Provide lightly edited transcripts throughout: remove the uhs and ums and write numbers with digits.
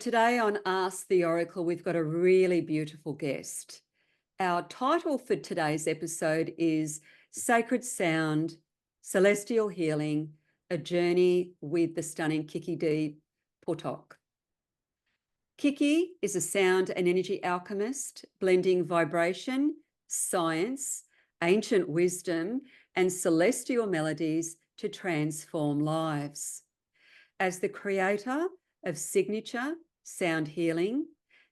Today on Ask the Oracle, we've got a really beautiful guest. Our title for today's episode is Sacred Sound, Celestial Healing, a Journey with the Stunning KiKi D, Puttock. KiKi is a sound and energy alchemist, blending vibration, science, ancient wisdom, and celestial melodies to transform lives. As the creator of Signature Sound Healing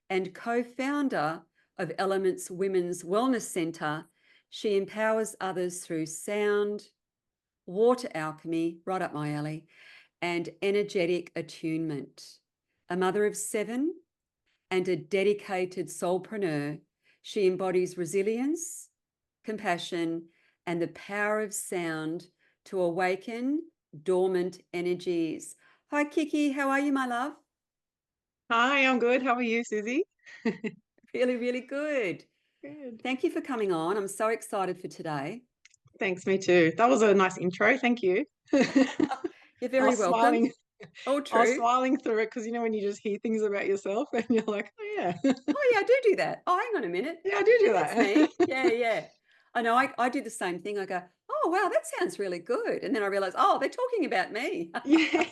and co-founder of Elements Women's Wellness Centre, she empowers others through sound, water alchemy, right up my alley, and energetic attunement. A mother of 7 and a dedicated soulpreneur, she embodies resilience, compassion, and the power of sound to awaken dormant energies. Hi, KiKi. How are you, my love? Hi, I'm good. How are you, Suzy? Really, really good. Good. Thank you for coming on. I'm so excited for today. Thanks, me too. That was a nice intro. Thank you. I You're very was welcome. smiling. All I was true. smiling through it because when you just hear things about yourself and you're like, oh yeah, Oh, yeah, I do that. Oh, hang on a minute. yeah, I do Yeah, do that's me. that. Yeah, yeah. I know. I do the same thing. I go, oh, wow, that sounds really good. And then I realize, oh, they're talking about me. Yeah,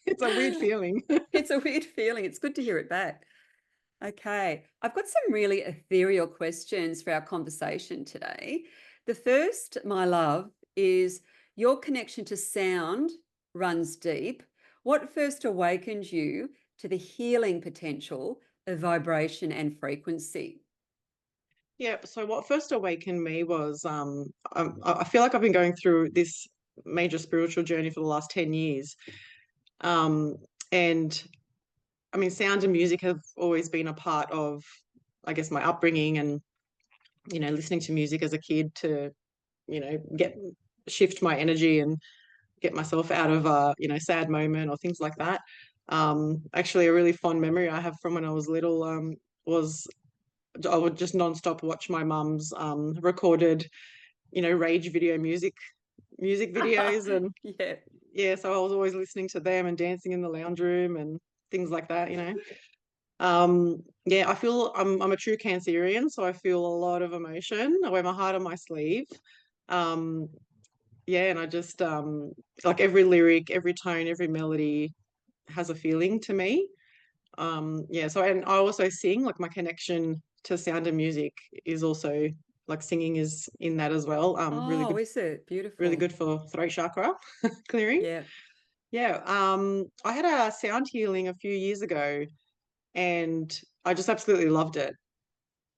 it's a weird feeling. It's a weird feeling. It's good to hear it back. Okay, I've got some really ethereal questions for our conversation today. The first, my love, is your connection to sound runs deep. What first awakened you to the healing potential of vibration and frequency? Yeah. So what first awakened me was I feel like I've been going through this major spiritual journey for the last 10 years. Um, and I mean, sound and music have always been a part of, I guess, my upbringing and, listening to music as a kid to, get shift my energy and get myself out of a, sad moment or things like that. Actually, a really fond memory I have from when I was little was I would just nonstop watch my mum's recorded, rage video music videos and Yeah. yeah, so I was always listening to them and dancing in the lounge room and things like that. Yeah, I feel I'm a true Cancerian, so I feel a lot of emotion. I wear my heart on my sleeve. Um, yeah, and I just like every lyric, every tone, every melody has a feeling to me. Yeah, so and I also sing, like my connection to sound and music is also like singing is in that as well. Oh, is it Really beautiful? good for throat chakra clearing. Yeah. Yeah, I had a sound healing a few years ago and I just absolutely loved it.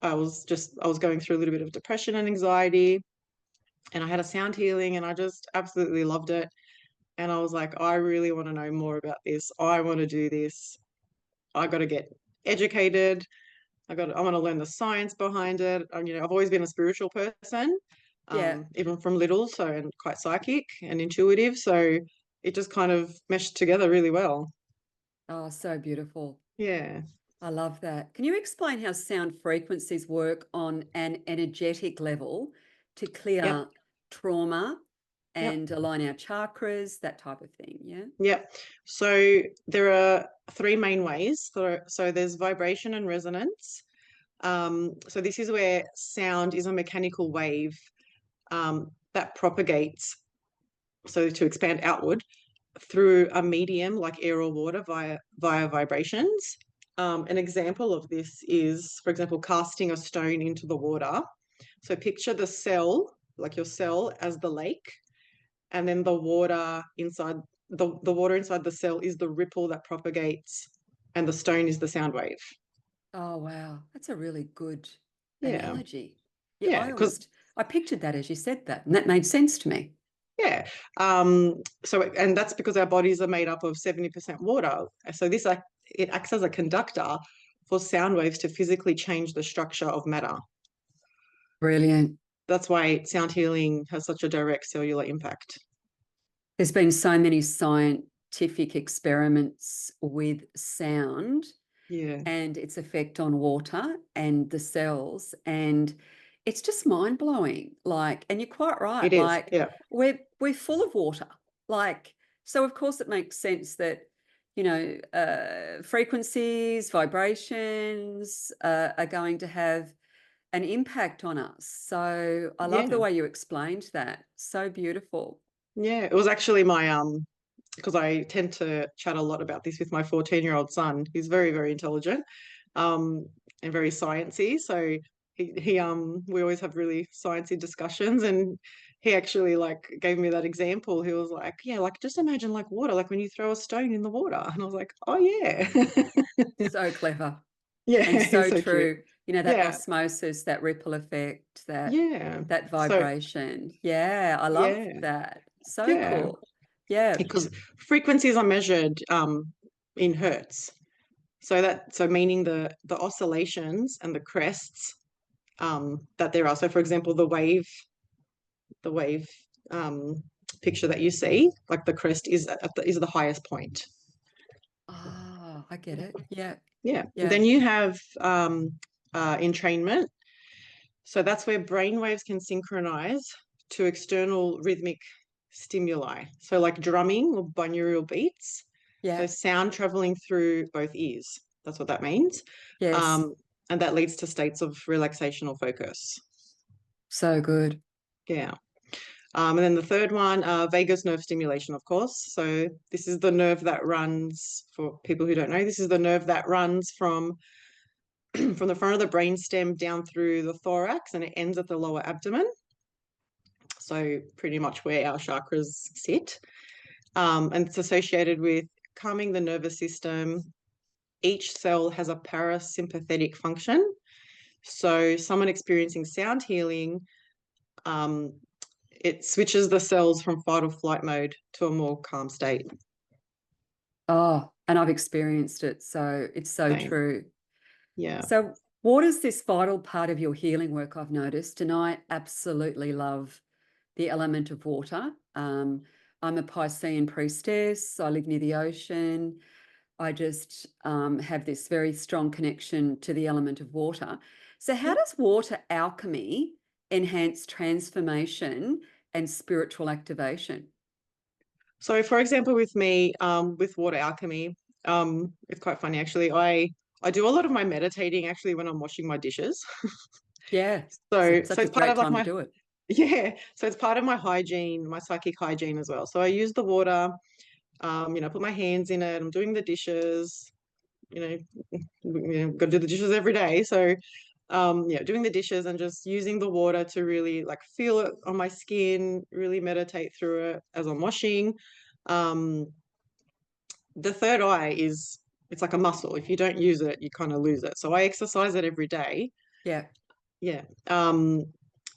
I was going through a little bit of depression and anxiety and I had a sound healing and I just absolutely loved it. And I was like, I really want to know more about this. I want to do this. I got to get educated. I want to learn the science behind it. I've always been a spiritual person, Yeah. even from little, so and quite psychic and intuitive. So it just kind of meshed together really well. Oh, so beautiful. Yeah. I love that. Can you explain how sound frequencies work on an energetic level to Yep. clear trauma Yep. and align our chakras, that type of thing? Yeah. Yep. So there are three main ways. So there's vibration and resonance. So this is where sound is a mechanical wave that propagates, so to expand outward through a medium like air or water via vibrations. An example of this is, for example, casting a stone into the water. So picture the cell, like your cell, as the lake, and then the water inside the cell is the ripple that propagates, and the stone is the sound wave. Oh, wow. That's a really good Yeah, analogy. Yeah, yeah, because I pictured that as you said that, and that made sense to me. yeah. So and that's because our bodies are made up of 70% water. So it acts as a conductor for sound waves to physically change the structure of matter. Brilliant. That's why sound healing has such a direct cellular impact. There's been so many scientific experiments with sound Yeah, and its effect on water and the cells. And it's just mind blowing. Like, and you're quite it right. is. Like, Yeah. we're full of water. Like, so of course it makes sense that, frequencies, vibrations are going to have an impact on us. So I love the Yeah. way you explained that. So beautiful. Yeah. It was actually my because I tend to chat a lot about this with my 14-year-old son. He's very, very intelligent, and very sciencey. So he we always have really sciencey discussions, and he actually like gave me that example. He was like, "Yeah, like just imagine like water, like when you throw a stone in the water." And I was like, "Oh yeah, So clever yeah, and it's so so true." true. That Yeah, osmosis, that ripple effect, yeah. that So vibration. Yeah, I love yeah, that. So yeah, cool. Yeah. because frequencies are measured in hertz. So meaning the oscillations and the crests that there are. So for example, the wave um, picture that you see, like the crest is the highest point. Oh, I get it. Yeah. Yeah. Yeah. Then you have entrainment. So that's where brain waves can synchronize to external rhythmic stimuli. So like drumming or binaural beats. So Yeah. sound traveling through both ears. That's what that means. Yes. Um, and that leads to states of relaxation or focus. So good. Yeah. And then the third one, vagus nerve stimulation, of course. So this is the nerve that runs, for people who don't know, this is the nerve that runs from from the front of the brain stem down through the thorax, and it ends at the lower abdomen. So pretty much where our chakras sit. And it's associated with calming the nervous system. Each cell has a parasympathetic function. So someone experiencing sound healing, um, it switches the cells from fight or flight mode to a more calm state. Oh, and I've experienced it. So it's so Same. true. Yeah. So water is this vital part of your healing work, I've noticed, and I absolutely love the element of water. I'm a Piscean priestess. I live near the ocean. I just have this very strong connection to the element of water. So how Yeah. does water alchemy enhance transformation and spiritual activation? So, for example, with me, with water alchemy, it's quite funny actually. I do a lot of my meditating actually when I'm washing my dishes. Yeah, So such a it's part great of like time to my do it. yeah. So it's part of my hygiene, my psychic hygiene as well. So I use the water, put my hands in it. I'm doing the dishes. You know, got to do the dishes every day. So yeah, doing the dishes and just using the water to really like feel it on my skin, really meditate through it as I'm washing. Um, the third eye is it's like a muscle. If you don't use it, you kind of lose it. So I exercise it every day. Yeah, Yeah.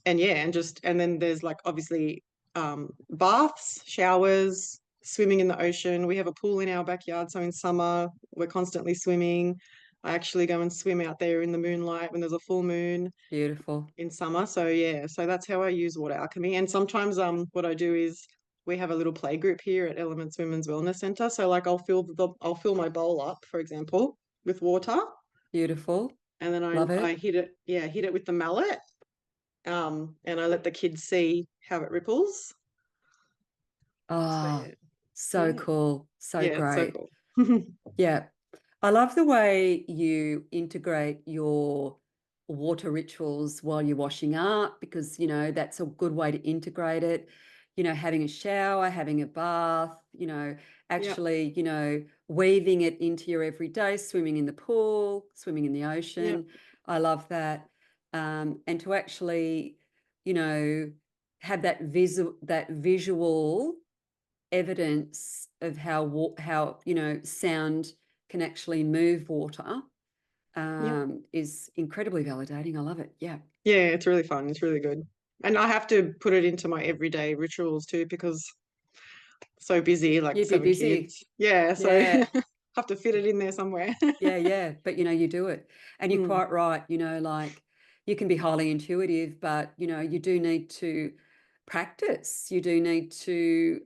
And yeah, and then there's like obviously baths, showers, swimming in the ocean. We have a pool in our backyard, so in summer we're constantly swimming. I actually go and swim out there in the moonlight when there's a full moon beautiful. in summer. So yeah, so that's how I use water alchemy. And sometimes what I do is we have a little play group here at Elements Women's Wellness Centre. So like I'll fill my bowl up, for example, with water, Beautiful. and then Love I it. hit it with the mallet, and I let the kids see how it ripples. So Oh, yeah, so yeah, cool. So yeah, it's so great. cool. Yeah. I love the way you integrate your water rituals while you're washing up because, that's a good way to integrate it. Having a shower, having a bath, Yeah, actually, weaving it into your everyday, swimming in the pool, swimming in the yeah, ocean. I love that. And to actually, you know, have that visual evidence of how sound can actually move water yeah, is incredibly validating. I love it. Yeah. yeah. It's really fun. It's really good, and I have to put it into my everyday rituals too because so busy, like You'd be 7 kids. busy. Yeah, so Yeah. have to fit it in there somewhere. Yeah, yeah. But you do it. And you're Mm, quite right, like you can be highly intuitive, but you do need to practice. You do need to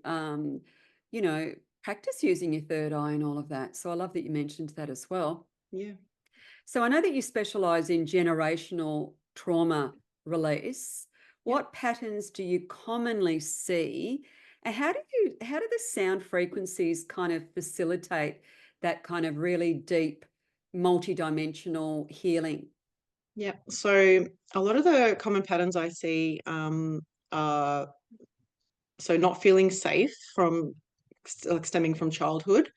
you know, practice using your third eye and all of that. So I love that you mentioned that as well. yeah, So I know that you specialize in generational trauma release. yeah. What patterns do you commonly see? And how do the sound frequencies kind of facilitate that kind of really deep, multidimensional healing? Yeah. So a lot of the common patterns I see are so not feeling safe from like stemming from childhood,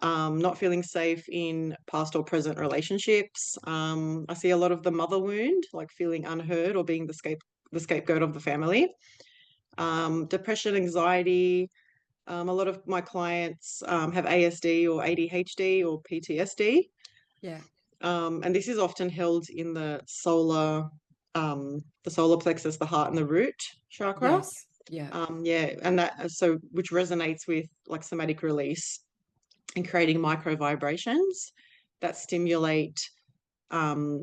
not feeling safe in past or present relationships. I see a lot of the mother wound, like feeling unheard or being the scapegoat of the family. Depression, anxiety. A lot of my clients have ASD or ADHD or PTSD. Yeah. And this is often held in the solar plexus, the heart and the root chakra. Yes. Yeah. Yeah, and that so which resonates with like somatic release and creating micro vibrations that stimulate um,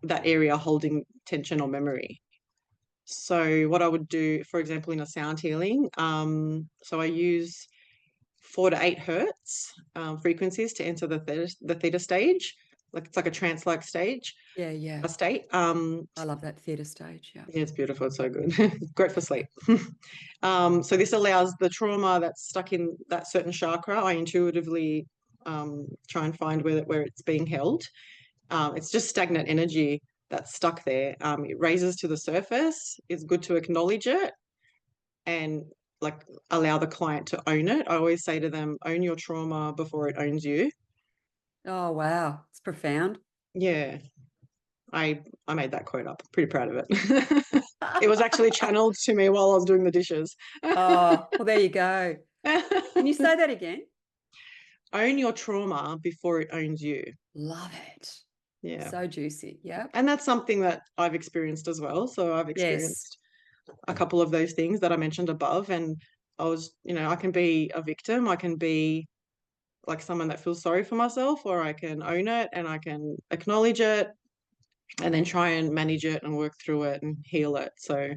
that area holding tension or memory. So what I would do, for example, in a sound healing, so I use 4 to 8 hertz frequencies to enter the theta stage. Like it's like a trance-like stage, Yeah. Yeah. a state. I love that theatre stage. Yeah. Yeah, it's beautiful. It's so good. Great for sleep. So this allows the trauma that's stuck in that certain chakra. I intuitively try and find where it's being held. It's just stagnant energy that's stuck there. It raises to the surface. It's good to acknowledge it and like allow the client to own it. I always say to them, own your trauma before it owns you. Oh, wow. It's profound. Yeah, I made that quote up. Pretty proud of it. It was actually channeled to me while I was doing the dishes. Oh, well, there you go. Can you say that again? Own your trauma before it owns you. Love it. Yeah. So juicy. Yep. And that's something that I've experienced as well. So I've Yes. experienced a couple of those things that I mentioned above. And I can be a victim. I can be like someone that feels sorry for myself, or I can own it and I can acknowledge it and then try and manage it and work through it and heal it. So,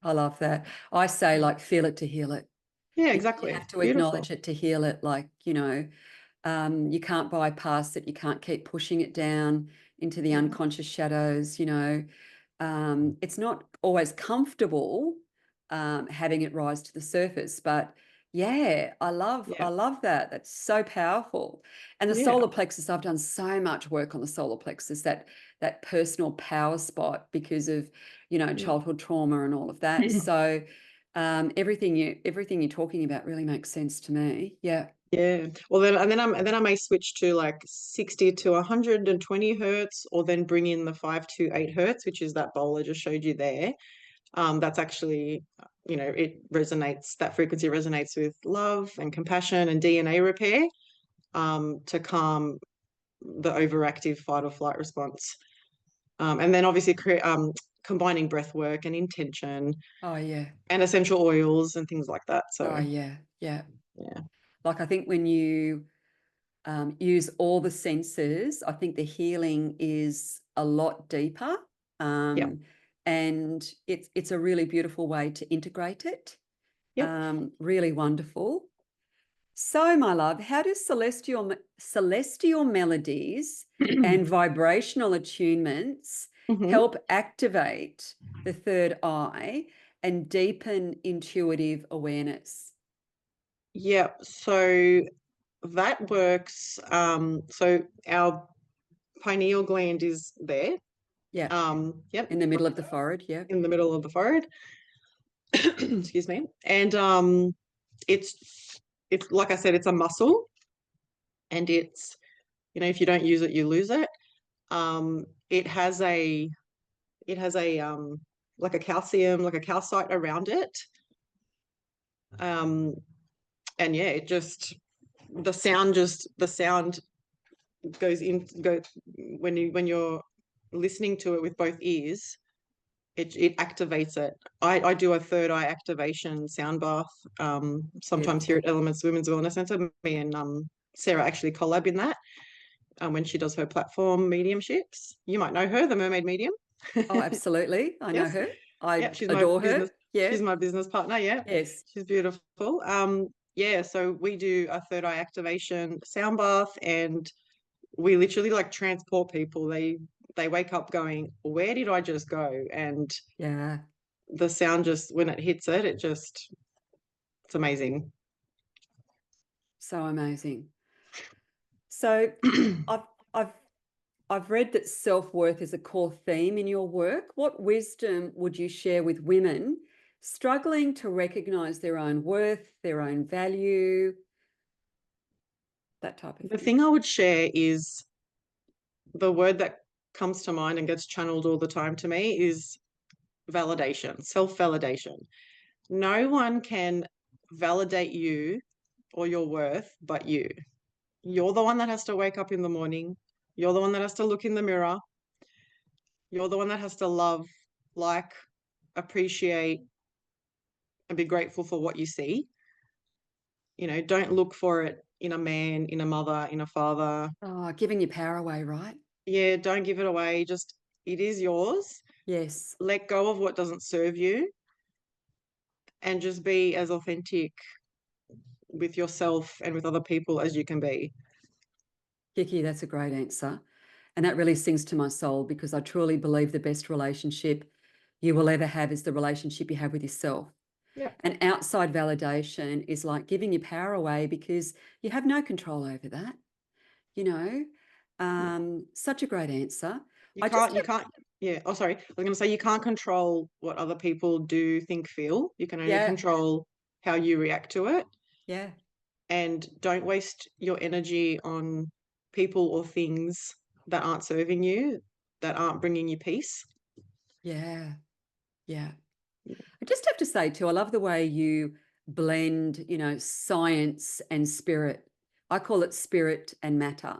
I love that. I say, like, feel it to heal it. yeah, You exactly. have to Beautiful. acknowledge it to heal it. Like, you can't bypass it. You can't keep pushing it down into the Yeah. unconscious shadows. It's not always comfortable having it rise to the surface, but yeah, I Yeah. love that. That's so powerful. And the Yeah. solar plexus, I've done so much work on the solar plexus, that personal power spot because of, Yeah. childhood trauma and all of that. So everything you're talking about really makes sense to me. Yeah. Yeah. Well, then I may switch to like 60 to 120 hertz, or then bring in the 5 to 8 hertz, which is that bowl I just showed you there. That's actually, that frequency resonates with love and compassion and DNA repair, to calm the overactive fight or flight response. And then obviously combining breath work and intention Oh yeah. and essential oils and things like that. Oh So yeah. Yeah. yeah. Like, I think when you use all the senses, I think the healing is a lot deeper. Yeah. And it's a really beautiful way to integrate it. Yep. Really wonderful. So, my love, how do celestial melodies and vibrational attunements Hmm. help activate the third eye and deepen intuitive awareness? Yeah. So that works. So our pineal gland is there. Yeah, Yep. in the middle of the forehead. Yeah. In the middle of the forehead. Excuse me. And it's like I said, it's a muscle, and if you don't use it, you lose it. It has a like a calcium, like a calcite around it. Um, and yeah, the sound goes when you're listening to it with both ears. It activates it. I do a third eye activation sound bath, sometimes here Beautiful. at Elements Women's Wellness Centre. Me and Sarah actually collab in that, when she does her platform mediumships. You might know her, the Mermaid Medium. Oh, absolutely. I know Yes. her. I Yeah, she's my adore her. business. Yeah. She's my business partner. Yeah, Yes. she's beautiful. Yeah, so we do a third eye activation sound bath, and we literally like transport people. They wake up going, "Where did I just go?" And Yeah. the sound just when it hits it, it's amazing. So amazing. So I've I've I've read that self-worth is a core theme in your work. What wisdom would you share with women struggling to recognize their own worth, their own value, that type of The thing? thing I would share is the word that comes to mind and gets channeled all the time to me is validation, self-validation. No one can validate you or your worth but you. You're the one that has to wake up in the morning. You're the one that has to look in the mirror. You're the one that has to love, like, appreciate, and be grateful for what you see. Don't look for it in a man, in a mother, in a father. Oh, giving your power away, right? Yeah, don't give it away. Just, it is yours. Yes. Let go of what doesn't serve you and just be as authentic with yourself and with other people as you can be. KiKi, that's a great answer. And that really sings to my soul, because I truly believe the best relationship you will ever have is the relationship you have with yourself. Yeah. And outside validation is like giving your power away, because you have no control over that. You know, such a great answer. You I just can't, you can't, yeah. Oh, sorry. I was going to say you can't control what other people do, think, feel. You can only yeah, control how you react to it. yeah, And don't waste your energy on people or things that aren't serving you, that aren't bringing you peace. yeah, yeah. I just have to say too, I love the way you blend, science and spirit. I call it spirit and matter.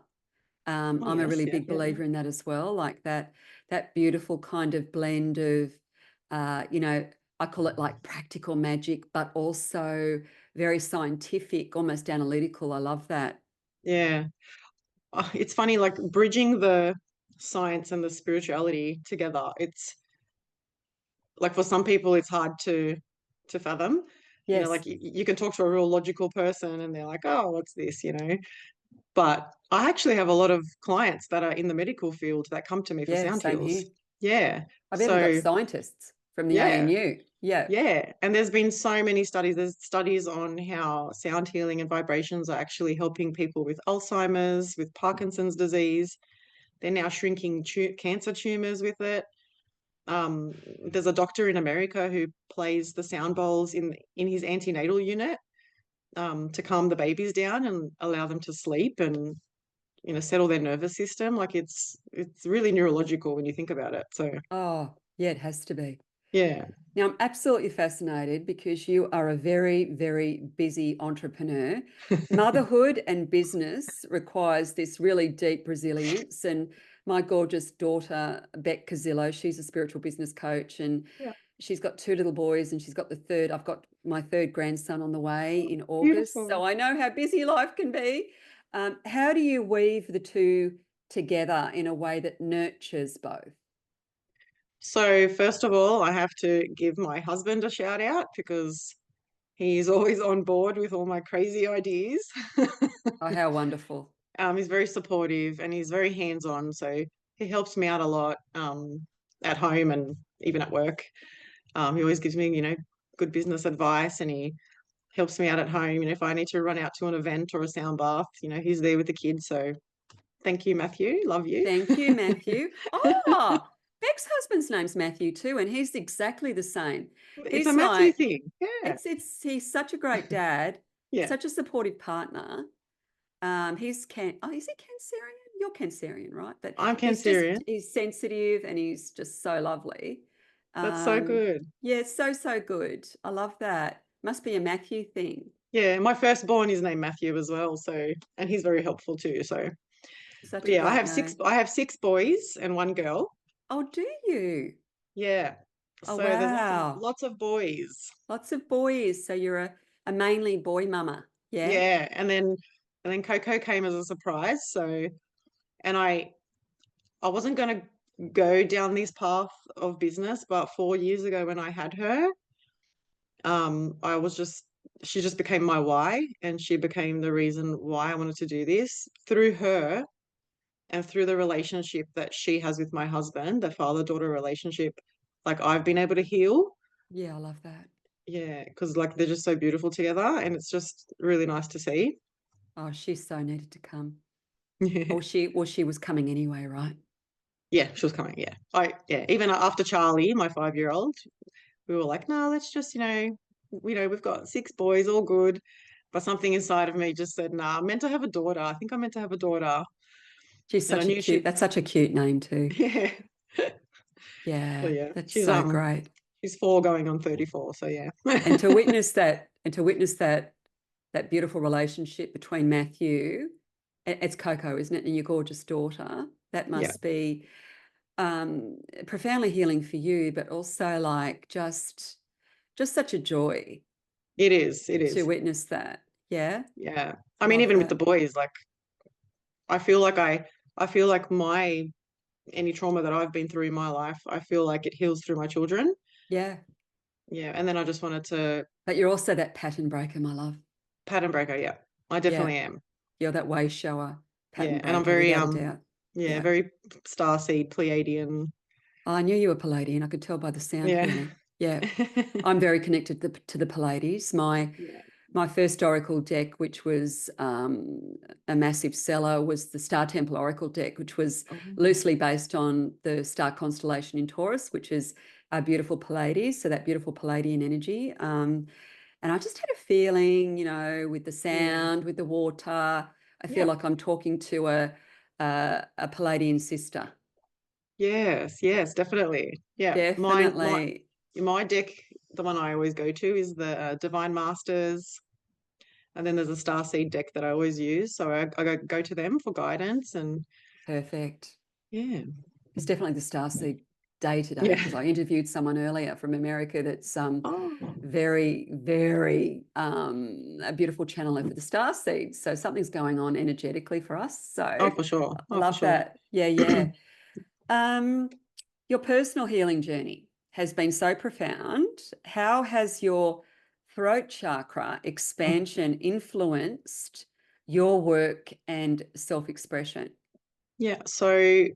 Oh, I'm a yes. really Yeah. big Yeah. believer in that as well, like that beautiful kind of blend of, I call it like practical magic, but also very scientific, almost analytical. I love that. Yeah. Oh, it's funny, like bridging the science and the spirituality together. It's like for some people, it's hard to fathom. Yes, Like you can talk to a real logical person and they're like, oh, what's this? But I actually have a lot of clients that are in the medical field that come to me for yeah, sound same heals. here. Yeah. I've even got So, scientists from the yeah. ANU. Yeah. Yeah. And there's been so many studies. There's studies on how sound healing and vibrations are actually helping people with Alzheimer's, with Parkinson's disease. They're now shrinking cancer tumors with it. There's a doctor in America who plays the sound bowls in his antenatal unit to calm the babies down and allow them to sleep and settle their nervous system. Like it's really neurological when you think about it. So Oh, yeah, it has to be. yeah. Now, I'm absolutely fascinated because you are a very, very busy entrepreneur. Motherhood and business requires this really deep resilience. And my gorgeous daughter, Beck Kazillo, she's a spiritual business coach, and Yeah. she's got two little boys, and she's got I've got my third grandson on the way in August. So Beautiful. I know how busy life can be. How do you weave the two together in a way that nurtures both? So first of all, I have to give my husband a shout out because he's always on board with all my crazy ideas. Oh, how wonderful. He's very supportive and he's very hands-on. So he helps me out a lot at home and even at work. He always gives me, good business advice and he helps me out at home. If I need to run out to an event or a sound bath, he's there with the kids. So thank you, Matthew. Love you. Thank you, Matthew. Oh, Beck's husband's name's Matthew too, and he's exactly the same. It's a He's Matthew like, thing. Yeah. he's such a great dad, Yeah. such a supportive partner. Is he Cancerian? You're Cancerian, right? But I'm Cancerian. he's sensitive and he's just so lovely. That's so Um, good. yeah, so, so good. I love that. Must be a Matthew thing. Yeah. My firstborn is named Matthew as well. So, and he's very helpful too. So, but Such a yeah, I great have six, name. I have six boys and one girl. Oh, do you? Yeah. Oh, So there's lots of wow. lots of boys. Lots of boys. So you're a mainly boy mama. Yeah. Yeah. And then Coco came as a surprise. So, and I wasn't going to go down this path of business, but 4 years ago when I had her, I was just she just became my why, and she became the reason why I wanted to do this through her and through the relationship that she has with my husband, the father-daughter relationship. Like I've been able to heal. Yeah, I love that. Yeah, because like they're just so beautiful together, and it's just really nice to see. Oh, she so needed to come. Yeah. Or she was coming anyway, right? Yeah, she was coming. Yeah. Even after Charlie, my 5-year-old, we were like, no, let's just, we've got 6 boys, all good. But something inside of me just said, nah, I'm meant to have a daughter. I think I'm meant to have a daughter. She's And I such a knew cute, she, that's such a cute name too. yeah. So Yeah, yeah, that's so great. she's 4 going on 34. So yeah. And to witness that, that beautiful relationship between Matthew, it's Coco, isn't it? And your gorgeous daughter. That Yeah, must be profoundly healing for you, but also like just such a joy it is. It to is. witness that. Yeah, Yeah. I mean, love even with the that. boys, like I feel like I feel like my any trauma that I've been through in my life, I feel like it heals through my children. Yeah. Yeah. And then I just wanted to But you're also that pattern breaker, my love. pattern breaker. Yeah, I Yeah. definitely am. You're that way shower, Yeah. pattern And I'm breaker, very, without a doubt. yeah, Yeah. very starseed Pleiadian. Oh, I knew you were Palladian. I could tell by the sound Yeah. healing. Yeah. I'm very connected to the Pallades. Yeah. My first Oracle deck, which was a massive seller, was the Star Temple Oracle deck, which was Oh, loosely based on the star constellation in Taurus, which is our beautiful Pallades, so that beautiful Palladian energy. And I just had a feeling, with the yeah. sound, with the water, I feel Yeah. like I'm talking to a Palladian sister. Yes. Yes. Definitely. Yeah. Definitely. My deck, the one I always go to is the Divine Masters. And then there's a Starseed deck that I always use. So I go to them for guidance and Perfect. yeah. It's definitely the starseed day today Yeah. because I interviewed someone earlier from America that's Oh, very, very a beautiful channeler for the star seeds. So something's going on energetically for us. So oh, for sure. I Oh, for love sure. that. Yeah, yeah. Um, your personal healing journey has been so profound. How has your throat chakra expansion influenced your work and self-expression? Yeah. So,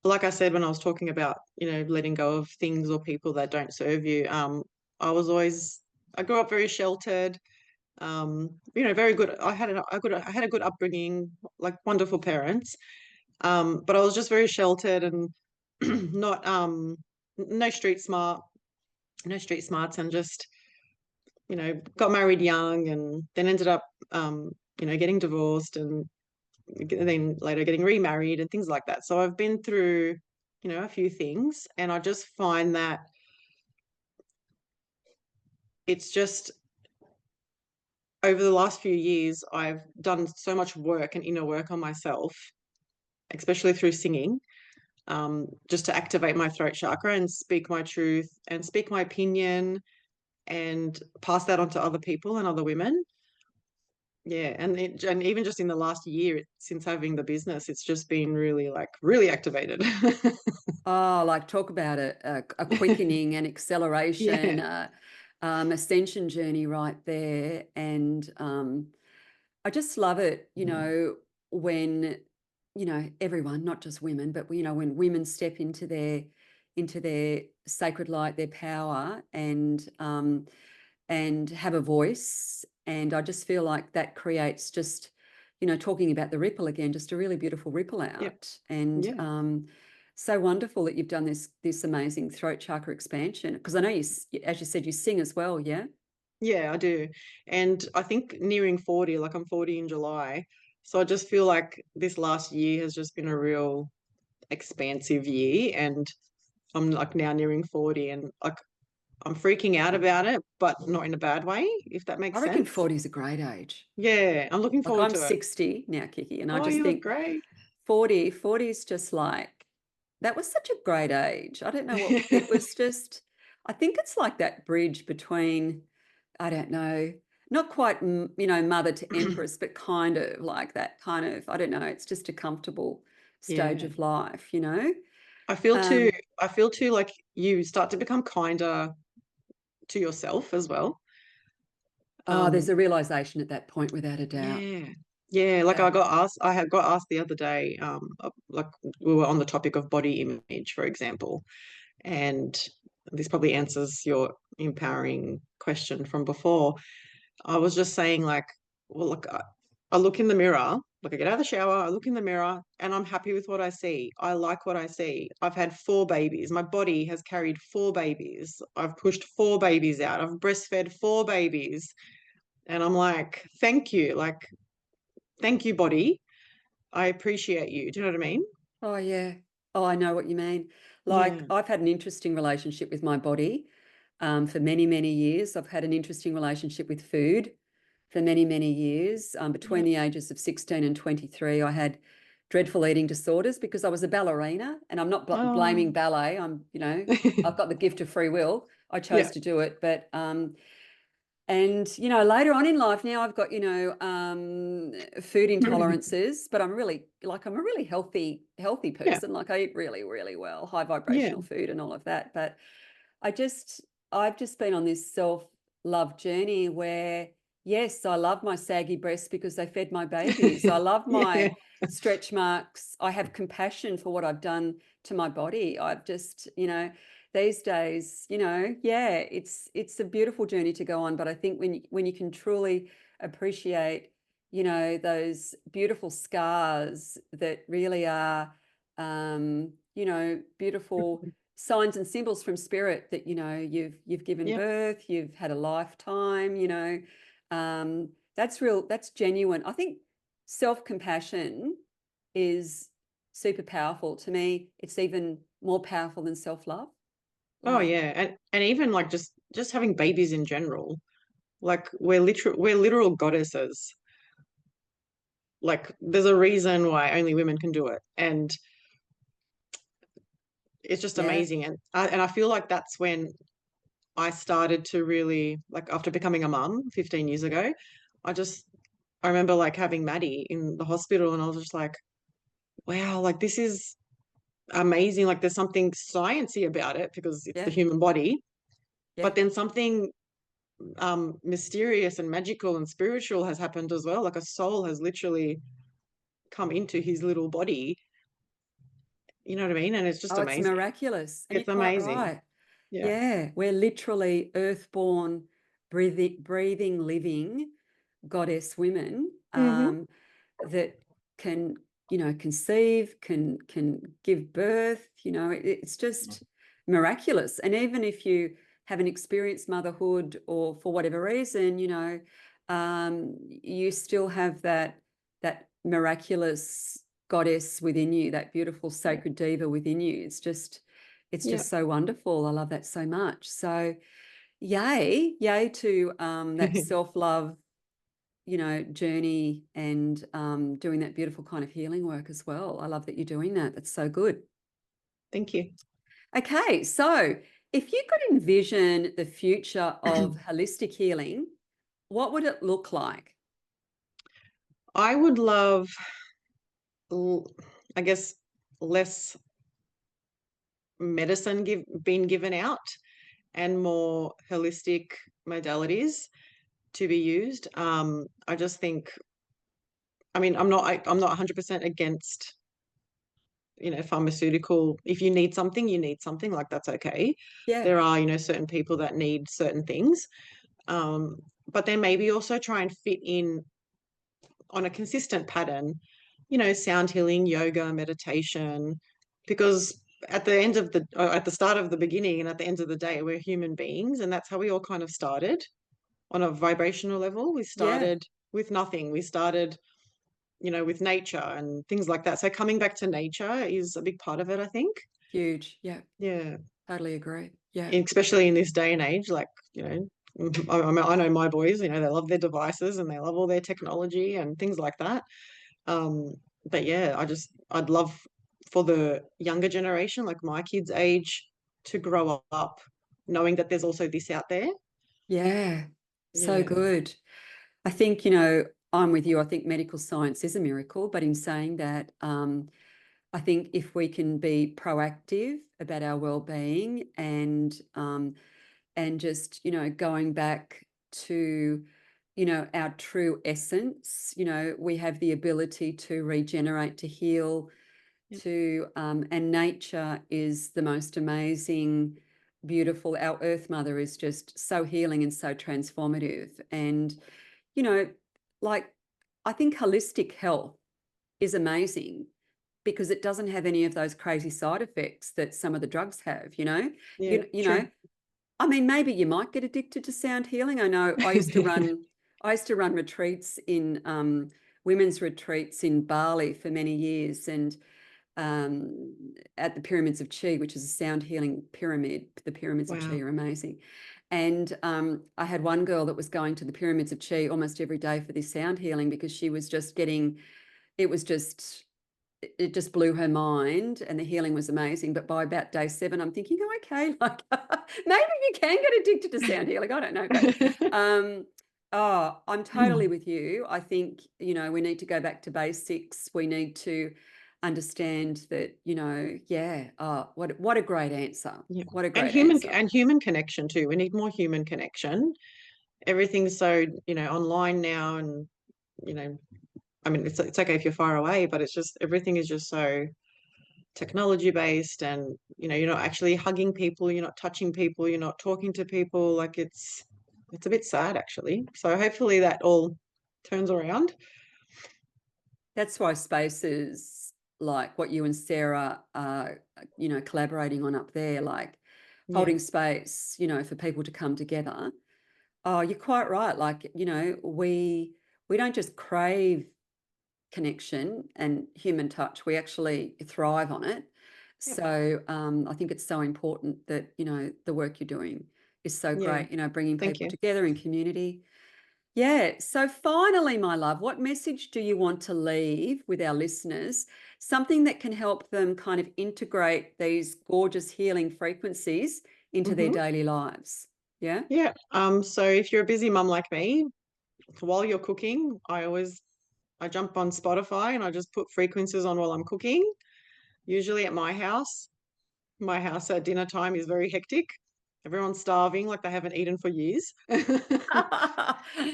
like I said, when I was talking about, letting go of things or people that don't serve you, I grew up very sheltered, very good. I had a good upbringing, like wonderful parents. But I was just very sheltered and not, no street smart, no street smarts, and just, got married young and then ended up, getting divorced and then later getting remarried and things like that. So I've been through, a few things, and I just find that it's just over the last few years, I've done so much work and inner work on myself, especially through singing, just to activate my throat chakra and speak my truth and speak my opinion and pass that on to other people and other women. Yeah, and even just in the last year since having the business, it's just been really like really activated. Oh, like talk about a quickening and acceleration, Yeah. ascension journey right there. And I just love it, when, everyone, not just women, but when women step into their sacred light, their power, and have a voice. And I just feel like that creates just, talking about the ripple again, just a really beautiful ripple Yeah. out. And Yeah. so wonderful that you've done this amazing throat chakra expansion. Because I know you, as you said, you sing as well, yeah? Yeah, I do. And I think nearing 40, like I'm 40 in July. So I just feel like this last year has just been a real expansive year. And I'm like now nearing 40 and like I'm freaking out about it, but not in a bad way, if that I makes reckon sense. 40 is a great age. Yeah, I'm looking Like forward I'm to it. 60 now, KiKi, and I Oh, just you look think great. 40 is just like, that was such a great age. I don't know what it was just, I think it's like that bridge between, I don't know, not quite, mother to empress, but kind of like that kind of, I don't know, it's just a comfortable stage Yeah. of life. I feel too, Um, I feel too like you start to become kinder to yourself as well. oh, there's Um, a realization at that point without a doubt. yeah. Yeah, like Yeah. I had got asked the other day, like we were on the topic of body image, for example, and this probably answers your empowering question from before. I was just saying like, well, look, I look in the mirror Like I get out of the shower, I look in the mirror, and I'm happy with what I see. I like what I see. I've had 4 babies. My body has carried 4 babies. I've pushed 4 babies out. I've breastfed 4 babies. And I'm like, thank you. Like, thank you, body. I appreciate you. Do you know what I mean? Oh, yeah. Oh, I know what you mean. Like, Yeah. I've had an interesting relationship with my body for many, many years. I've had an interesting relationship with food for many, many years. Between Yeah. the ages of 16 and 23, I had dreadful eating disorders because I was a ballerina, and I'm not blaming Oh. ballet. I've got the gift of free will. I chose Yeah. to do it, but and later on in life, now I've got food intolerances, but I'm a really healthy Yeah. person. Like, I eat really, really well, high Yeah. vibrational food and all of that. But I just I've just been on this self-love journey where, yes, I love my saggy breasts because they fed my babies. I love Yeah. my stretch marks. I have compassion for what I've done to my body. I've just, these days, yeah, it's a beautiful journey to go on. But I think when you can truly appreciate, those beautiful scars that really are, beautiful signs and symbols from spirit that you've given Yeah. birth, you've had a lifetime, that's genuine. I think self-compassion is super powerful. To me, it's even more powerful than self-love. Oh Like, yeah. And even like just having babies in general. Like we're literal goddesses. Like there's a reason why only women can do it. And it's just yeah, amazing. And I feel like that's when I started to really, like, after becoming a mum 15 years ago, I remember like having Maddie in the hospital, and I was just like, wow, like this is amazing. Like there's something sciencey about it because it's the yeah, human body, yeah. but then something mysterious and magical and spiritual has happened as well. Like a soul has literally come into his little body. You know what I mean? And it's just Oh, it's amazing. miraculous. And you're It's quite amazing. right. Yeah. Yeah, we're literally earthborn, breathing, living goddess women, Hmm. that can, conceive, can give birth. It's just miraculous. And even if you haven't experienced motherhood or for whatever reason, you still have that miraculous goddess within you, that beautiful Yeah. sacred diva within you. It's Yeah. just so wonderful. I love that so much. So yay to that self-love, journey, and doing that beautiful kind of healing work as well. I love that you're doing that. That's so good. Thank you. Okay, so if you could envision the future of holistic healing, what would it look like? I would love, I guess, less medicine being given out and more holistic modalities to be used. I just think, I mean, I'm not 100% against, pharmaceutical. If you need something, you need something, like that's okay. Yeah, There are, certain people that need certain things. Um, but then maybe also try and fit in on a consistent pattern, sound healing, yoga, meditation, because at the start of the beginning and at the end of the day, we're human beings, and that's how we all kind of started on a vibrational level. We yeah, started with nothing. We started, with nature and things like that. So coming back to nature is a big part of it, I think. huge. Yeah, Yeah. totally agree. Yeah, Especially in this day and age, like, I know my boys, they love their devices and they love all their technology and things like that. But yeah, I'd love for the younger generation, like my kids' age, to grow up knowing that there's also this out there. yeah, so Yeah. good. I think, I'm with you. I think medical science is a miracle, but in saying that, I think if we can be proactive about our well-being, and just, going back to, our true essence, we have the ability to regenerate, to heal, Yeah. and nature is the most amazing, beautiful. Our Earth Mother is just so healing and so transformative. And, you know, like, I think holistic health is amazing because it doesn't have any of those crazy side effects that some of the drugs have, you know. Yeah, You true. know, I mean, maybe you might get addicted to sound healing. I know I used to run retreats in women's retreats in Bali for many years, and at the Pyramids of Chi, which is a sound healing pyramid. The Pyramids of Chi Wow. are amazing. And I had one girl that was going to the Pyramids of Chi almost every day for this sound healing because she was just getting, it was just, it just blew her mind, and the healing was amazing. But by about day 7, I'm thinking, oh, okay, like maybe you can get addicted to sound healing. I don't know, but oh, I'm totally with you. I think, you know, we need to go back to basics. We need to understand that, you know, yeah. Oh, what a great answer. Yeah. What a And great answer. human connection too. We need more human connection. Everything's so, online now, and I mean, it's okay if you're far away, but it's just everything is just so technology based, and you're not actually hugging people, you're not touching people, you're not talking to people. Like it's a bit sad actually. So hopefully that all turns around. That's why spaces like what you and Sarah are, you know, collaborating on up there, like Yeah. holding space, you know, for people to come together. Oh, you're quite right. Like, you know, we don't just crave connection and human touch, we actually thrive on it. Yeah. So I think it's so important that, you know, the work you're doing is so Yeah. great, you know, bringing Thank people you. together in community. Yeah. So finally, my love, what message do you want to leave with our listeners? Something that can help them kind of integrate these gorgeous healing frequencies into their Hmm. daily lives. Yeah. Yeah. So if you're a busy mum like me, while you're cooking, I jump on Spotify and I just put frequencies on while I'm cooking. Usually at my house. My house at dinner time is very hectic. Everyone's starving like they haven't eaten for years,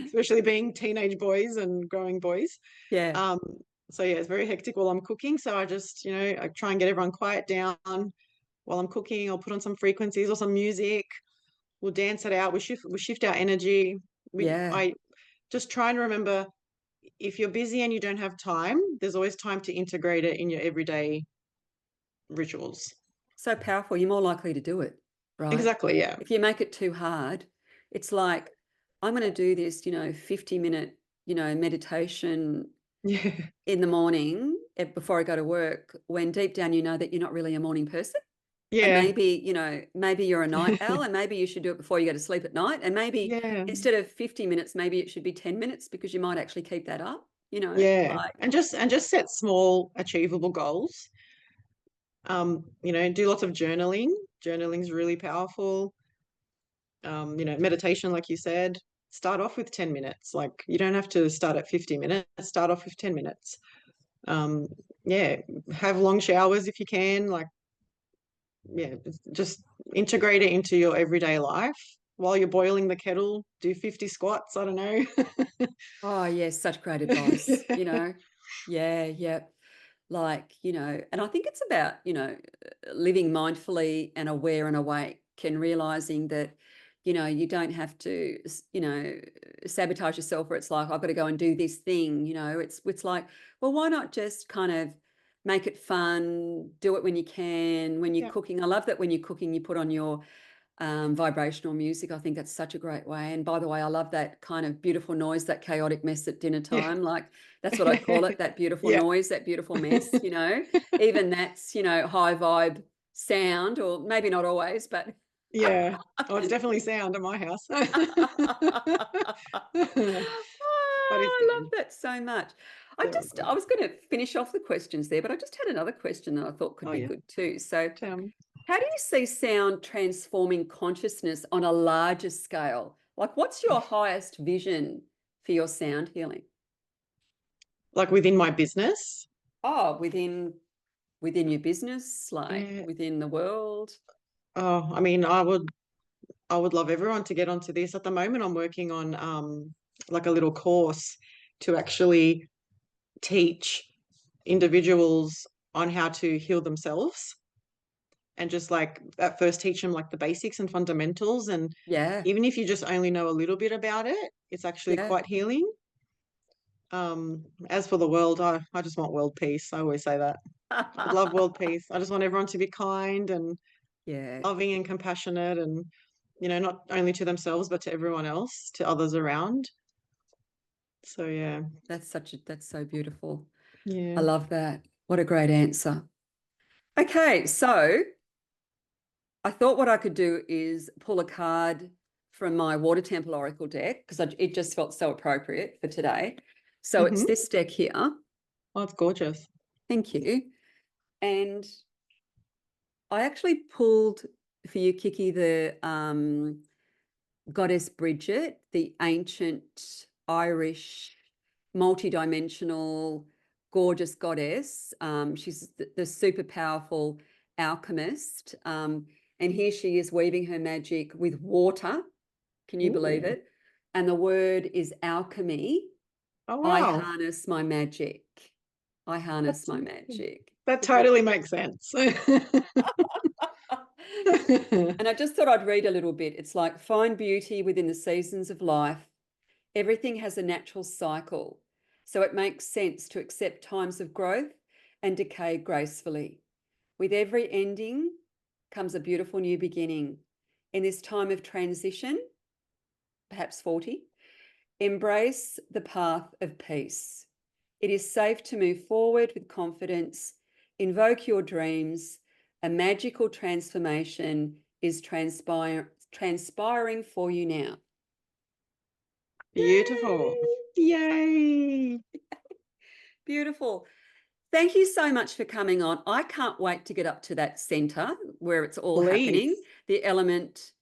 especially being teenage boys and growing boys. Yeah. Um, so yeah, it's very hectic while I'm cooking. So I just, I try and get everyone quiet down while I'm cooking. I'll put on some frequencies or some music. We'll dance it out. We shift our energy. Yeah. I just try and remember, if you're busy and you don't have time, there's always time to integrate it in your everyday rituals. So powerful. You're more likely to do it, right? Exactly. Yeah. If you make it too hard, it's like, I'm going to do this, you know, 50-minute, you know, meditation Yeah. in the morning before I go to work, when deep down you know that you're not really a morning person. And Yeah. maybe, you know, maybe you're a night owl, and maybe you should do it before you go to sleep at night. And maybe Yeah. instead of 50 minutes, maybe it should be 10 minutes because you might actually keep that up, you know, Yeah. like, And just set small achievable goals. Do lots of journaling. Journaling is really powerful. Meditation, like you said, start off with 10 minutes. Like, you don't have to start at 50 minutes, start off with 10 minutes. Um, yeah, have long showers if you can. Like, yeah, just integrate it into your everyday life. While you're boiling the kettle, do 50 squats. I don't know. oh, yes, such great advice, you know. Yeah, yeah. Like, you know, and I think it's about, you know, living mindfully and aware and awake, and realizing that, you know, you don't have to, you know, sabotage yourself where it's like, I've got to go and do this thing, you know. It's like, well, why not just kind of make it fun, do it when you can, when you're Yeah. cooking. I love that when you're cooking, you put on your vibrational music. I think that's such a great way. And by the way, I love that kind of beautiful noise, that chaotic mess at dinner Yeah. time. Like, that's what I'd call it, that beautiful Yeah. noise, that beautiful mess, you know. Even that's, you know, high vibe sound, or maybe not always, but Yeah. Oh, it's definitely sound at my house. But it's I love good. that so much. Yeah. I was going to finish off the questions there, but I just had another question that I thought could Oh, be yeah. good too. So, Tell me. how do you see sound transforming consciousness on a larger scale? Like, what's your highest vision for your sound healing? Like within my business? Oh, within your business, like Yeah. within the world. Oh, I mean, I would love everyone to get onto this. At the moment, I'm working on like a little course to actually teach individuals on how to heal themselves, and just like at first teach them like the basics and fundamentals. And Yeah, even if you just only know a little bit about it, it's actually yeah. quite healing. As for the world, I just want world peace. I always say that. I'd love world peace. I just want everyone to be kind and Yeah, loving and compassionate and, not only to themselves, but to everyone else, to others around. So, yeah. that's so beautiful. I Yeah. love that. What a great answer. Okay, so I thought what I could do is pull a card from my Water Temple Oracle deck because it just felt so appropriate for today. So it's Mm-hmm. this deck here. Oh, it's gorgeous. Thank you. And I actually pulled for you, KiKi, the goddess Bridget, the ancient Irish multidimensional gorgeous goddess. She's the super powerful alchemist. And here she is weaving her magic with water. Can you believe Ooh. it? And the word is alchemy. Oh, I wow. harness my magic. I harness That's my magic. That totally makes sense. And I just thought I'd read a little bit. It's like, find beauty within the seasons of life. Everything has a natural cycle, so it makes sense to accept times of growth and decay gracefully. With every ending comes a beautiful new beginning. In this time of transition, perhaps 40, embrace the path of peace. It is safe to move forward with confidence, invoke your dreams. A magical transformation is transpiring for you now. Beautiful. Yay. Beautiful. Thank you so much for coming on. I can't wait to get up to that centre where it's all happening, Please. the Elements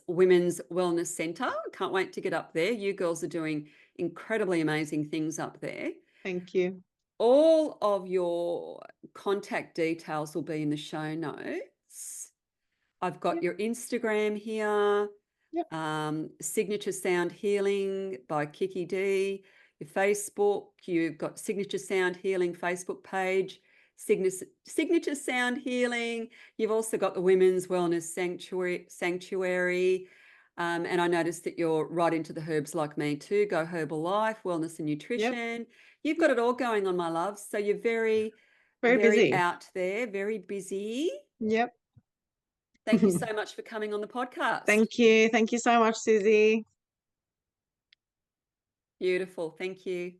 Women's Wellness Centre. Can't wait to get up there. You girls are doing incredibly amazing things up there. Thank you. All of your contact details will be in the show notes. I've got Yep. your Instagram here, Yep. Signature Sound Healing by KiKi D. Your Facebook, you've got Signature Sound Healing Facebook page, Signature Sound Healing. You've also got the Women's Wellness Sanctuary. And I noticed that you're right into the herbs like me too. Go Herbal Life, Wellness and Yep. Nutrition. You've got it all going on, my love. So you're very, Very very busy. out there, very busy. Yep. Thank you so much for coming on the podcast. Thank you. Thank you so much, Suzy. Beautiful. Thank you.